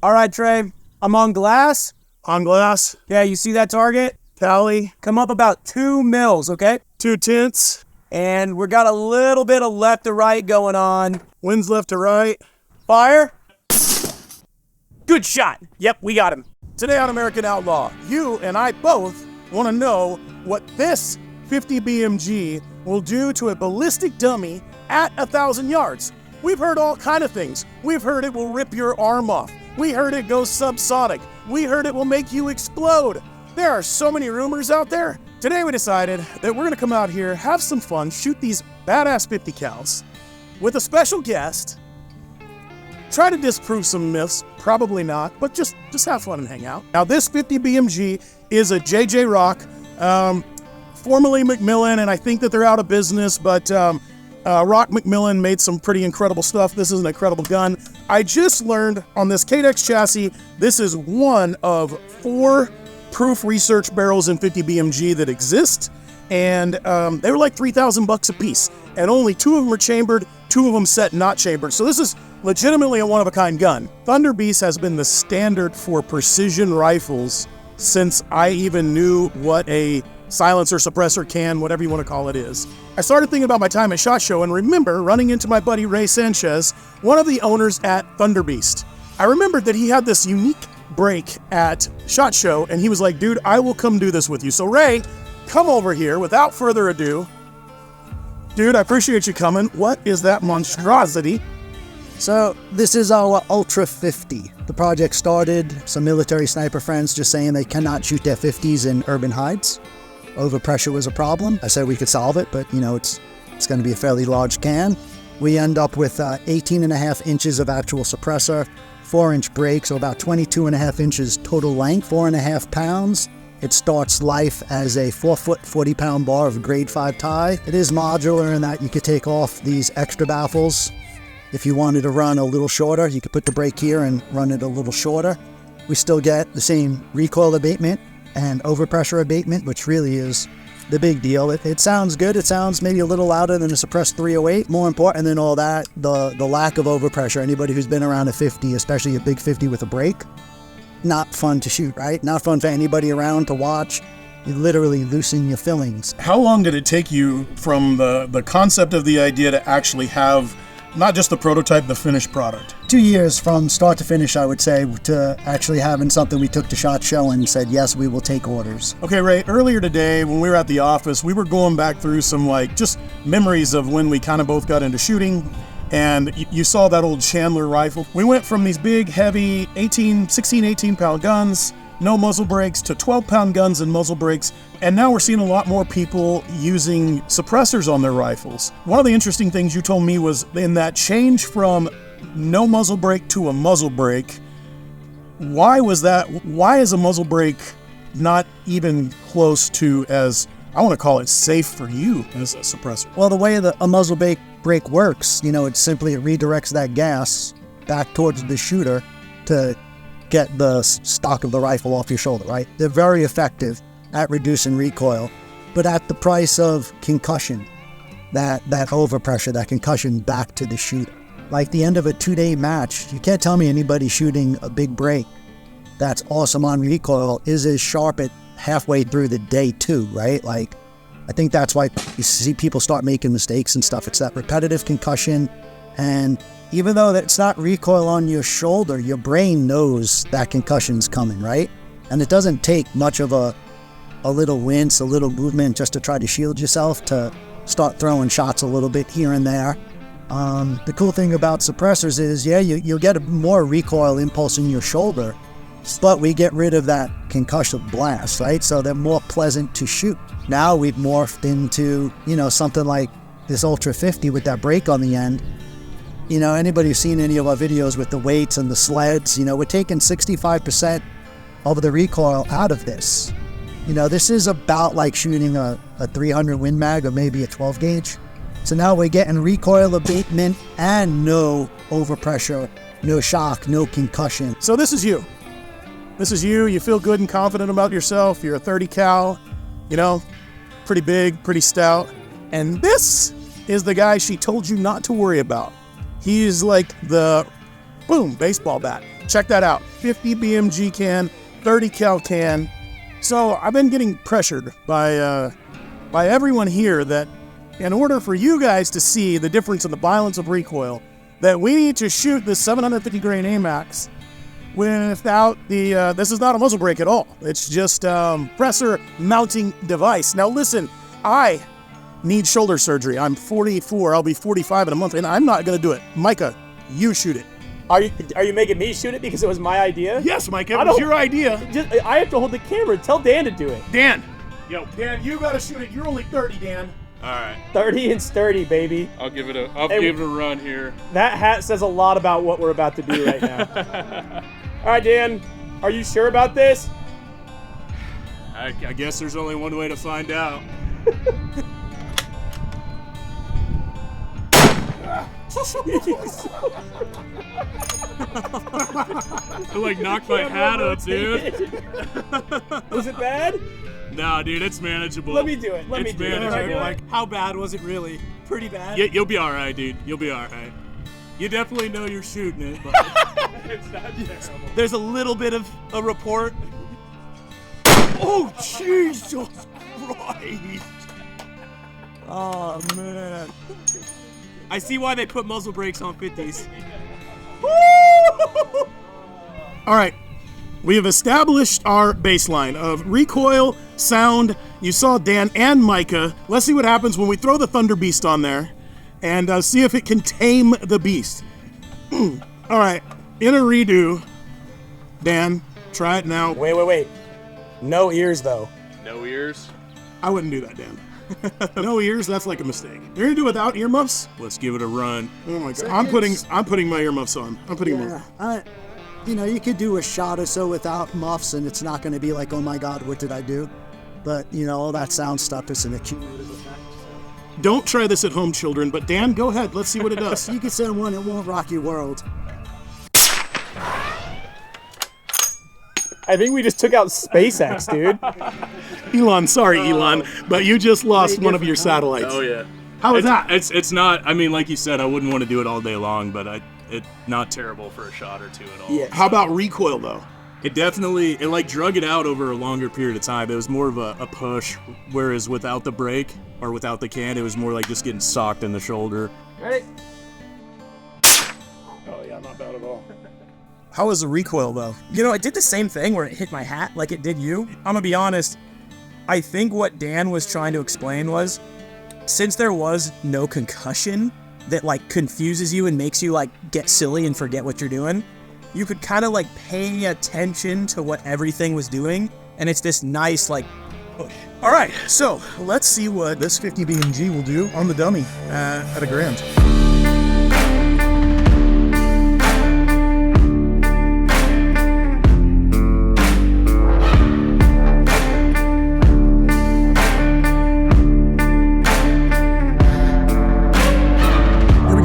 All right, Trey, I'm on glass. On glass. Yeah, you see that target? Tally. Come up about 2 mils, okay? 2 tenths. And we got a little bit of left to right going on. Winds left to right. Fire. Good shot. Yep, we got him. Today on American Outlaw, you and I both want to know what this 50 BMG will do to a ballistic dummy at 1,000 yards. We've heard all kind of things. We've heard it will rip your arm off. We heard it goes subsonic. We heard it will make you explode. There are so many rumors out there. Today we decided that we're gonna come out here, have some fun, shoot these badass 50 cals with a special guest, try to disprove some myths, probably not, but just have fun and hang out. Now this 50 BMG is a JJ Rock, formerly Macmillan, and I think that they're out of business, but Rock Macmillan made some pretty incredible stuff. This is an incredible gun. I just learned on this KDEX chassis, this is one of 4 proof research barrels in 50 BMG that exist, and they were like $3,000 a piece, and only 2 of them are chambered, 2 of them set not chambered. So this is legitimately a one-of-a-kind gun. Thunder Beast has been the standard for precision rifles since I even knew what a silencer, suppressor, can, whatever you want to call it is. I started thinking about my time at SHOT Show and remember running into my buddy Ray Sanchez, one of the owners at Thunder Beast. I remembered that he had this unique break at SHOT Show and he was like, dude, I will come do this with you. So Ray, come over here without further ado. Dude, I appreciate you coming. What is that monstrosity? So this is our Ultra 50. The project started, some military sniper friends just saying they cannot shoot their 50s in urban heights. Overpressure was a problem. I said we could solve it, but it's going to be a fairly large can. We end up with 18.5 inches of actual suppressor, 4-inch break, so about 22.5 inches total length, 4.5 pounds. It starts life as a 4-foot, 40-pound bar of grade 5 tie. It is modular in that you could take off these extra baffles. If you wanted to run a little shorter, you could put the brake here and run it a little shorter. We still get the same recoil abatement and overpressure abatement, which really is the big deal. It sounds good. It sounds maybe a little louder than a suppressed 308. More important than all that, the lack of overpressure. Anybody who's been around a 50, especially a big 50 with a brake, not fun to shoot, right? Not fun for anybody around to watch. You literally loosen your fillings. How long did it take you from the concept of the idea to actually have not just the prototype, the finished product? 2 years from start to finish, I would say, to actually having something we took to SHOT Show and said, yes, we will take orders. Okay, Ray, earlier today when we were at the office, we were going back through some just memories of when we kind of both got into shooting, and you saw that old Chandler rifle. We went from these big, heavy 16, 18 pound guns, no muzzle brakes, to 12-pound guns and muzzle brakes. And now we're seeing a lot more people using suppressors on their rifles. One of the interesting things you told me was in that change from no muzzle brake to a muzzle brake. Why was that? Why is a muzzle brake not even close to as, I want to call it, safe for you as a suppressor? Well, the way a muzzle brake works, it simply redirects that gas back towards the shooter to get the stock of the rifle off your shoulder, right? They're very effective at reducing recoil, but at the price of concussion, that overpressure, that concussion back to the shooter. Like the end of a 2-day match, you can't tell me anybody shooting a big break that's awesome on recoil is as sharp at halfway through the day too, right? Like, I think that's why you see people start making mistakes and stuff. It's that repetitive concussion, and even though it's not recoil on your shoulder, your brain knows that concussion's coming, right? And it doesn't take much of a little wince, a little movement just to try to shield yourself to start throwing shots a little bit here and there. The cool thing about suppressors is, you'll get a more recoil impulse in your shoulder, but we get rid of that concussive blast, right? So they're more pleasant to shoot. Now we've morphed into, something like this Ultra 50 with that brake on the end. Anybody who's seen any of our videos with the weights and the sleds, we're taking 65% of the recoil out of this. This is about like shooting a 300 Win Mag or maybe a 12 gauge. So now we're getting recoil abatement and no overpressure, no shock, no concussion. So this is you. You feel good and confident about yourself. You're a 30 cal, pretty big, pretty stout. And this is the guy she told you not to worry about. He's like the Boom, baseball bat. Check that out. 50 BMG can, 30 cal can. So I've been getting pressured by everyone here that in order for you guys to see the difference in the violence of recoil, that we need to shoot this 750 grain AMAX without the, this is not a muzzle brake at all. It's just pressor mounting device. Now listen, I need shoulder surgery. I'm 44, I'll be 45 in a month, and I'm not gonna do it. Micah, you shoot it. Are you making me shoot it because it was my idea? Yes, Micah, it was your idea. I have to hold the camera. Tell Dan to do it. Dan. Yo, Dan, you gotta shoot it. You're only 30, Dan. All right. 30 and sturdy, baby. I'll give it a run here. That hat says a lot about what we're about to do right now. All right, Dan, are you sure about this? I guess there's only one way to find out. I like knocked my hat up, dude. Was it bad? Nah, dude, it's manageable. Let me do it. Let me do it. Manageable. Like, how bad was it really? Pretty bad? Yeah, you'll be all right, dude. You'll be all right. You definitely know you're shooting it, but it's not terrible. There's a little bit of a report. Oh, Jesus Christ. Oh, man. I see why they put muzzle brakes on 50s. All right. We have established our baseline of recoil, sound. You saw Dan and Micah. Let's see what happens when we throw the Thunder Beast on there and see if it can tame the beast. All right, in a redo, Dan, try it now. Wait. No ears, though. No ears? I wouldn't do that, Dan. No ears, that's like a mistake. You're gonna do it without earmuffs? Let's give it a run. Oh my God, I'm putting my earmuffs on. I'm putting them on. You know, you could do a shot or so without muffs, and it's not going to be like, oh my God, what did I do? But, you know, all that sound stuff is an accumulative effect. Don't try this at home, children, but Dan, go ahead. Let's see what it does. You can send one, it won't rock your world. I think we just took out SpaceX, dude. Elon, sorry, Elon, but you just lost one of your satellites. Oh, yeah. How was that? It's not, I mean, like you said, I wouldn't want to do it all day long, but it's not terrible for a shot or two at all. Yeah. How about recoil, though? It definitely, like drug it out over a longer period of time. It was more of a push, whereas without the brake or without the can, it was more like just getting socked in the shoulder. Ready? Oh, yeah, not bad at all. How was the recoil, though? You know, it did the same thing where it hit my hat like it did you. I'm gonna be honest. I think what Dan was trying to explain was, since there was no concussion that like confuses you and makes you like get silly and forget what you're doing, you could kind of like pay attention to what everything was doing, and it's this nice like push. All right, so let's see what this 50 BMG will do on the dummy at a grand.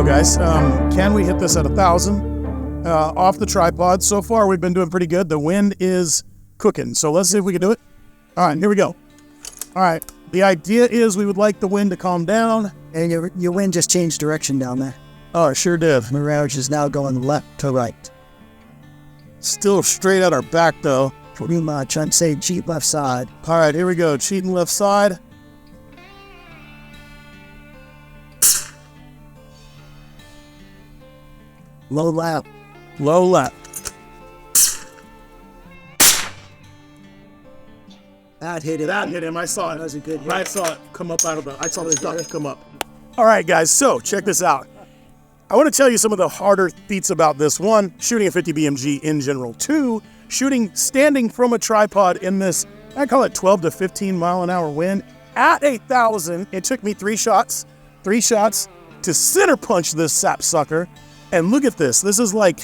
Guys, can we hit this at 1,000 off the tripod? So far, we've been doing pretty good. The wind is cooking, so let's see if we can do it. All right, here we go. All right, the idea is we would like the wind to calm down. And your wind just changed direction down there. Oh, it sure did. Mirage is now going left to right. Still straight at our back, though. Pretty much. I'd say cheat left side. All right, here we go. Cheating left side. Low lap. Low lap. That hit him. That hit him. I saw it. That was a good hit. I saw it come up out of the, I saw the duck come up. All right, guys, so check this out. I want to tell you some of the harder feats about this. One, shooting a 50 BMG in general. Two, shooting standing from a tripod in this, I call it 12 to 15 mile an hour wind at 8,000. It took me three shots to center punch this sapsucker. And look at this. This is like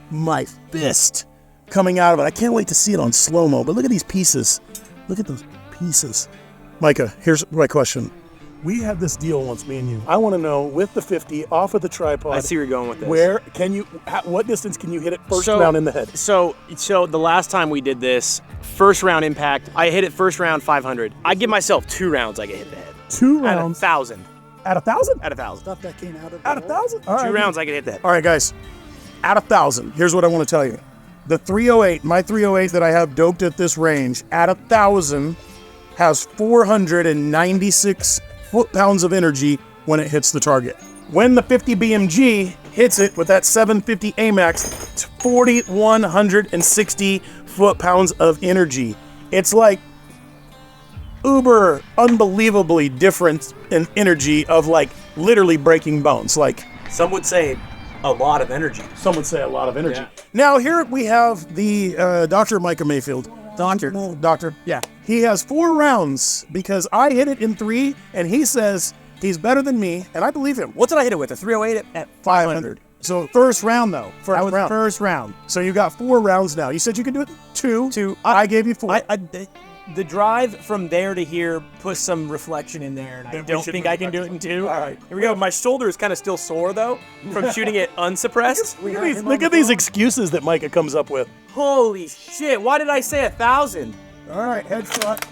my fist coming out of it. I can't wait to see it on slow-mo, but look at these pieces. Look at those pieces. Micah, here's my question. We had this deal once, me and you. I want to know, with the 50 off of the tripod. I see where you're going with this. Where can you, what distance can you hit it first round in the head? So the last time we did this, first round impact, I hit it first round 500. I give myself 2 rounds I get hit the head. 2 rounds? At 1,000. At 1,000? At 1,000. Stuff that came out of At 1,000? All right. 2 rounds I can hit that. All right, guys. at 1,000, here's what I want to tell you. The 308, my 308 that I have doped at this range, at 1,000, has 496 foot-pounds of energy when it hits the target. When the 50 BMG hits it with that 750 AMAX, it's 4,160 foot-pounds of energy. It's like uber unbelievably different in energy of like literally breaking bones. Like Some would say a lot of energy. some would say a lot of energy. Yeah. Now here we have the Dr. Micah Mayfield. Doctor. Yeah. He has 4 rounds because I hit it in 3 and he says he's better than me and I believe him. What did I hit it with? A 308 at 500. So first round though. First round. first round. So you got 4 rounds now. You said you could do it 2. I gave you 4. The drive from there to here puts some reflection in there, and I don't think I can do it in 2. All right. Here we go. My shoulder is kind of still sore, though, from shooting it unsuppressed. Look at these excuses that Micah comes up with. Holy shit. Why did I say 1,000? All right, headshot.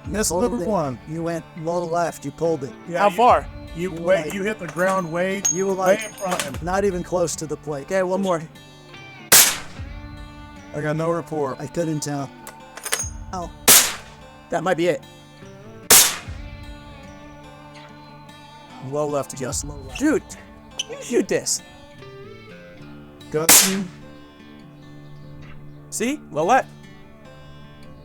Miss number 1. You went low left. You pulled it. Yeah, how far? You hit the ground way. You were way like in front of him. not even close to the plate. Okay, one more. I got no rapport. I couldn't tell. Oh, That might be it. Low left again. just low left. Dude, you shoot this. Got you. See? Low left.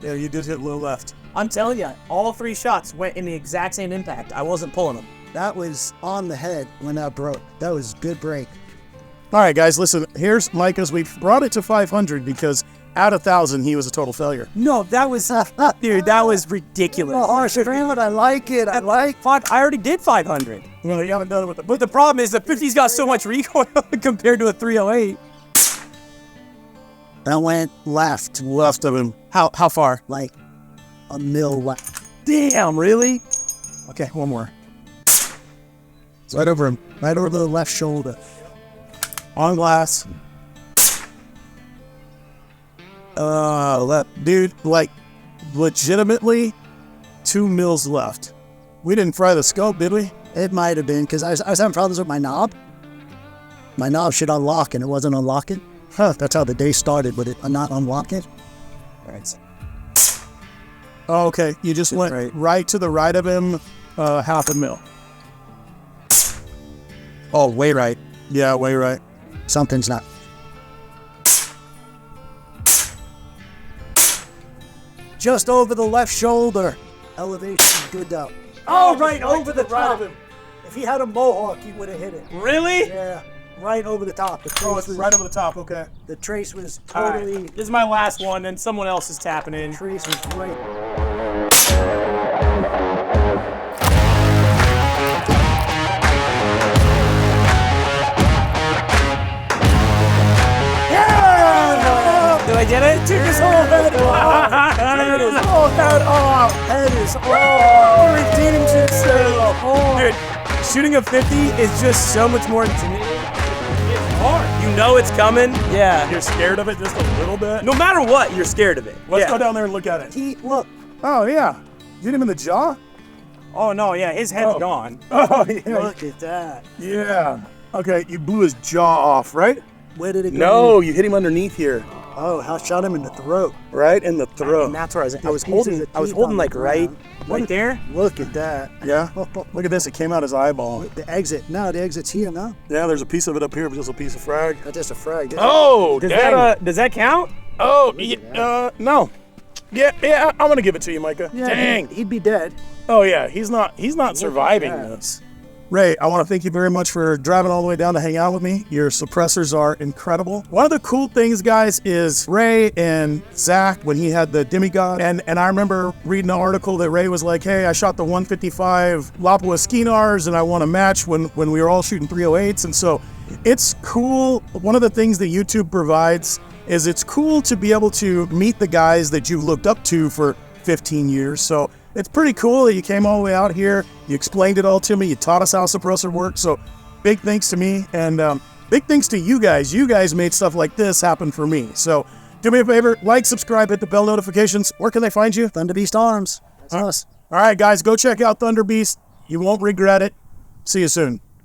Yeah, you did hit low left. I'm telling you, all 3 shots went in the exact same impact. I wasn't pulling them. That was on the head when that broke. That was good break. All right, guys, listen. Here's Micah's. We brought it to 500 because at 1,000 he was a total failure. No, that was, dude, that was ridiculous. Oh, harsh agreement. I like it. I like. I already did 500. Well, you haven't done it with the. But the problem is the 50's got so much recoil compared to a 308. That went left, Left of him. How far? like a mil left. Damn, really? Okay, one more. Right over him. Right over the left shoulder. On glass. Dude, like, legitimately, 2 mils left. We didn't fry the scope, did we? It might have been because I was having problems with my knob. My knob should unlock and it wasn't unlocking. Huh, that's how the day started, with it not unlocking. All right. Oh, okay. You just went right to the right of him, half a mil. Oh, way right. Yeah, way right. Something's not. Just over the left shoulder. Elevation good though. Oh, right over the top. If he had a mohawk, he would have hit it. Really? Yeah, right over the top. The trace Oh, it's was, right over the top, okay. the trace was All right. totally. This is my last one, and someone else is tapping in. Trace was right. Did I get it? Took his whole head off. Took his whole head off. Head is all. Redeemed himself. Dude, shooting a 50 is just so much more intimidating. It's hard. You know it's coming. Yeah. You're scared of it just a little bit? No matter what, you're scared of it. Let's go down there and look at it. He look. Oh, yeah. You hit him in the jaw? Oh, no, yeah, his head's gone. Oh, yeah. Look at that. Yeah. Okay, you blew his jaw off, right? Where did it go? No, you hit him underneath here. Oh, how shot him in the throat. Right in the throat. And that's where I was Pieces holding. of I was teeth holding on like the right ground. there. Look at that. Yeah. Look at this. It came out his eyeball. The exit. No, the exit's here now. Yeah, there's a piece of it up here, but just a piece of frag. That's just a frag. Oh, Does that count? Oh, yeah, no. Yeah, I'm gonna give it to you, Micah. Yeah, Dang. He'd be dead. Oh yeah, he's not surviving this. Ray, I want to thank you very much for driving all the way down to hang out with me. Your suppressors are incredible. One of the cool things, guys, is Ray and Zach, when he had the demigod, and I remember reading an article that Ray was like, hey, I shot the 155 Lapua Skinars and I won a match when we were all shooting 308s. And so it's cool. One of the things that YouTube provides is it's cool to be able to meet the guys that you've looked up to for 15 years. So it's pretty cool that you came all the way out here. You explained it all to me. You taught us how Suppressor works. So big thanks to me, and big thanks to you guys. You guys made stuff like this happen for me. So do me a favor, like, subscribe, hit the bell notifications. Where can they find you? Thunder Beast Arms. That's us. All right, guys, go check out Thunder Beast. You won't regret it. See you soon.